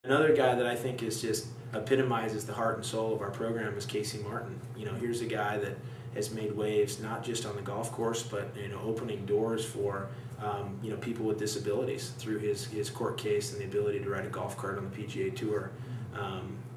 Another guy that I think is just epitomizes the heart and soul of our program is Casey Martin. Here's a guy that has made waves not just on the golf course, but opening doors for people with disabilities through his court case and the ability to ride a golf cart on the PGA Tour.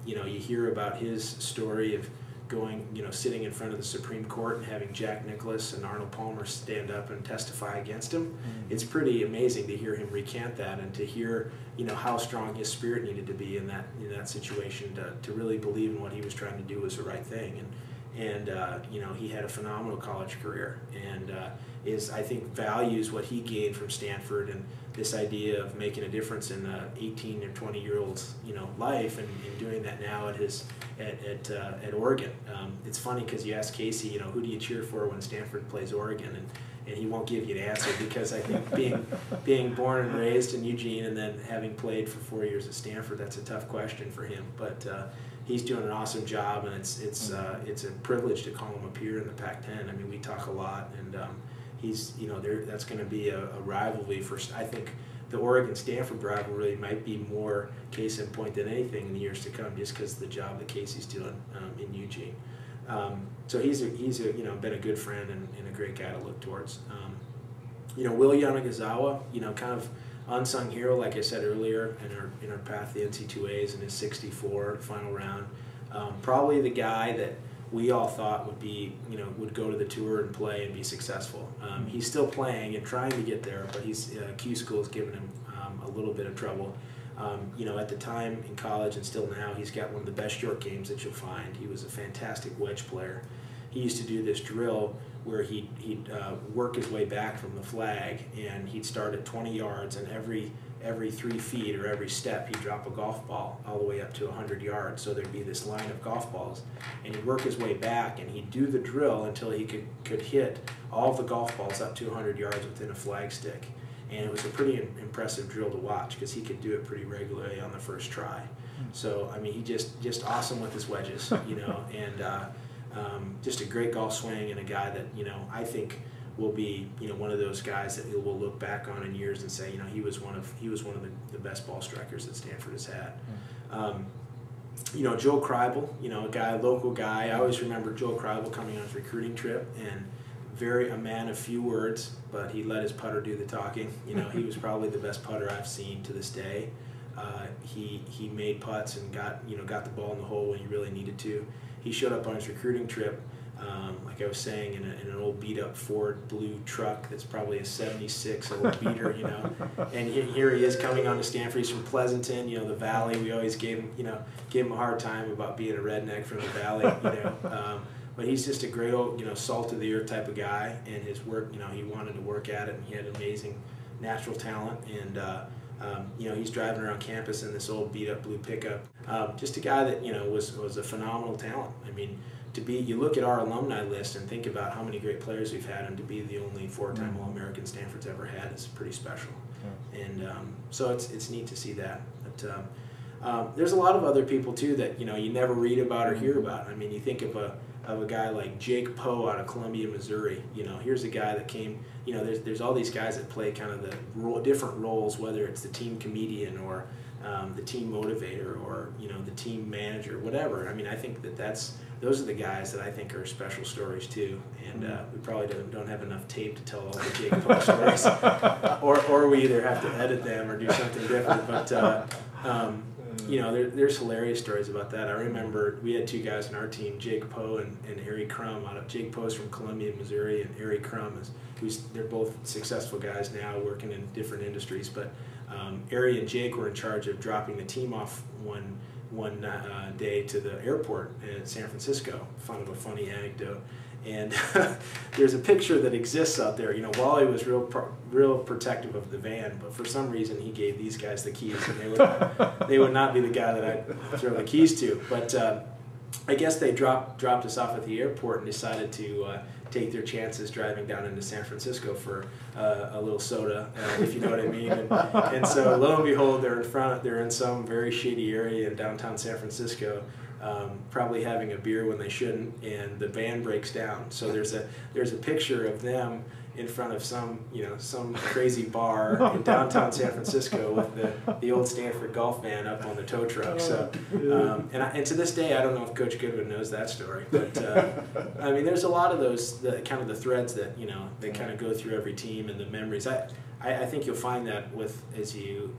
You hear about his story of going, sitting in front of the Supreme Court and having Jack Nicklaus and Arnold Palmer stand up and testify against him. Mm-hmm. It's pretty amazing to hear him recant that and to hear, how strong his spirit needed to be in that situation to really believe in what he was trying to do was the right thing. And he had a phenomenal college career and I think values what he gained from Stanford and this idea of making a difference in 18 or 20-year-old's life and doing that now at Oregon. It's funny because you ask Casey, who do you cheer for when Stanford plays Oregon, and he won't give you an answer because I think being born and raised in Eugene and then having played for 4 years at Stanford, that's a tough question for him. But he's doing an awesome job, and it's a privilege to call him a peer in the Pac-10. I mean, we talk a lot, and he's that's going to be a rivalry for. I think the Oregon-Stanford rivalry might be more case in point than anything in the years to come, just because of the job that Casey's doing in Eugene. So he's been a good friend and a great guy to look towards. Will Yanigisawa, kind of unsung hero, like I said earlier, in our path to the NC2As in his 64 final round. Probably the guy that we all thought would go to the tour and play and be successful. He's still playing and trying to get there, but Q School's given him a little bit of trouble. At the time in college and still now, he's got one of the best short games that you'll find. He was a fantastic wedge player. He used to do this drill where he'd work his way back from the flag, and he'd start at 20 yards, and every 3 feet or every step he'd drop a golf ball all the way up to 100 yards. So there'd be this line of golf balls, and he'd work his way back, and he'd do the drill until he could hit all of the golf balls up to 100 yards within a flag stick. And it was a pretty impressive drill to watch because he could do it pretty regularly on the first try. So I mean, he just awesome with his wedges, and just a great golf swing, and a guy that I think will be one of those guys that we'll look back on in years and say he was one of the best ball strikers that Stanford has had. Joe Kribel, a local guy. I always remember Joe Kribel coming on his recruiting trip, and a man of few words, but he let his putter do the talking. He was probably the best putter I've seen to this day. He made putts and got the ball in the hole when he really needed to. He showed up on his recruiting trip, like I was saying, in an old beat-up Ford blue truck that's probably a '76 old beater, And here he is coming on to Stanford. He's from Pleasanton, the Valley. We always gave him a hard time about being a redneck from the Valley, But he's just a great old, salt of the earth type of guy, and his work, he wanted to work at it, and he had amazing natural talent, and he's driving around campus in this old beat-up blue pickup. Just a guy that was a phenomenal talent. I mean, you look at our alumni list and think about how many great players we've had, and to be the only 4-time All-American Stanford's ever had is pretty special. Yeah. And so it's neat to see that. But there's a lot of other people too that you never read about or hear about. I mean, you think of a guy like Jake Poe out of Columbia, Missouri. Here's a guy that came. There's all these guys that play kind of the different roles, whether it's the team comedian or the team motivator or the team manager, whatever. I mean, I think those are the guys that I think are special stories too. And we probably don't have enough tape to tell all the Jake Poe stories, or we either have to edit them or do something different. But there's hilarious stories about that. I remember we had 2 guys on our team, Jake Poe and Harry Crum. Jake Poe's from Columbia, Missouri, and Harry Crum they're both successful guys now working in different industries. But Harry and Jake were in charge of dropping the team off one day to the airport in San Francisco. Funny anecdote. And there's a picture that exists out there. Wally was real protective of the van, but for some reason he gave these guys the keys, and they would not be the guy that I'd throw the keys to. But I guess they dropped us off at the airport and decided to take their chances driving down into San Francisco for a little soda, if you know what I mean. And so lo and behold, they're in some very shady area in downtown San Francisco, probably having a beer when they shouldn't, and the van breaks down. So there's a picture of them in front of some crazy bar in downtown San Francisco with the old Stanford golf van up on the tow truck. So, and to this day, I don't know if Coach Goodwin knows that story, but I mean, there's a lot of those kind of the threads that they kind of go through every team and the memories. I think you'll find that with as you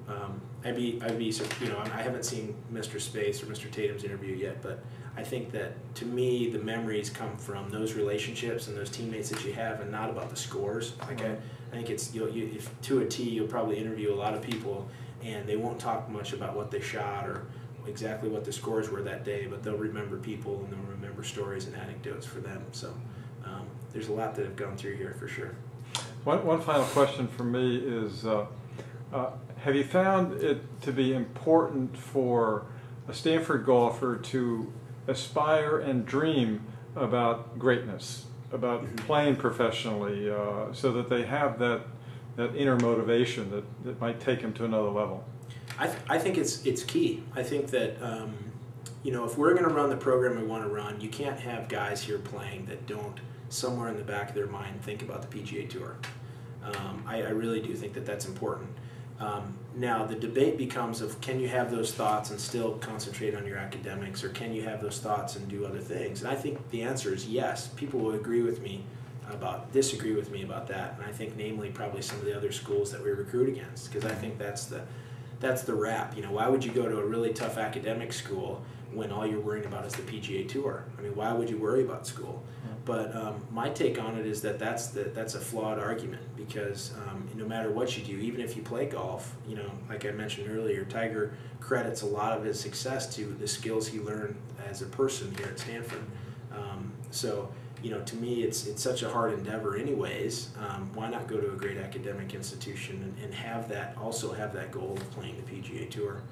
I haven't seen Mr. Space or Mr. Tatum's interview yet, but I think that to me the memories come from those relationships and those teammates that you have, and not about the scores. Like I think it's if to a T, you'll probably interview a lot of people and they won't talk much about what they shot or exactly what the scores were that day, but they'll remember people and they'll remember stories and anecdotes for them. So there's a lot that have gone through here for sure. One final question for me is, have you found it to be important for a Stanford golfer to aspire and dream about greatness, about playing professionally, so that they have that inner motivation that might take them to another level? I think it's key. I think that if we're going to run the program we want to run, you can't have guys here playing that don't somewhere in the back of their mind think about the PGA Tour. I really do think that that's important. Now the debate becomes of, can you have those thoughts and still concentrate on your academics, or can you have those thoughts and do other things? And I think the answer is yes. People will disagree with me about that, and I think namely probably some of the other schools that we recruit against, because I think that's the rap. Why would you go to a really tough academic school when all you're worrying about is the PGA Tour? I mean, why would you worry about school? But my take on it is that that's a flawed argument, because no matter what you do, even if you play golf, like I mentioned earlier, Tiger credits a lot of his success to the skills he learned as a person here at Stanford. So to me, it's such a hard endeavor anyways. Why not go to a great academic institution and also have that goal of playing the PGA Tour?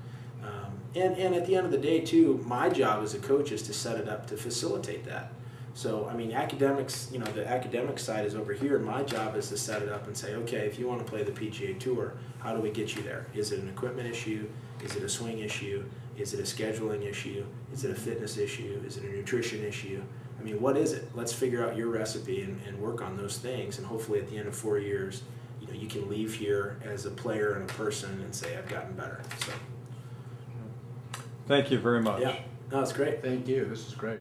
And at the end of the day, too, my job as a coach is to set it up to facilitate that. So, I mean, academics, the academic side is over here. My job is to set it up and say, okay, if you want to play the PGA Tour, how do we get you there? Is it an equipment issue? Is it a swing issue? Is it a scheduling issue? Is it a fitness issue? Is it a nutrition issue? I mean, what is it? Let's figure out your recipe and work on those things. And hopefully at the end of 4 years, you can leave here as a player and a person and say, I've gotten better. So, thank you very much. Yeah, no, it's great. Thank you. This is great.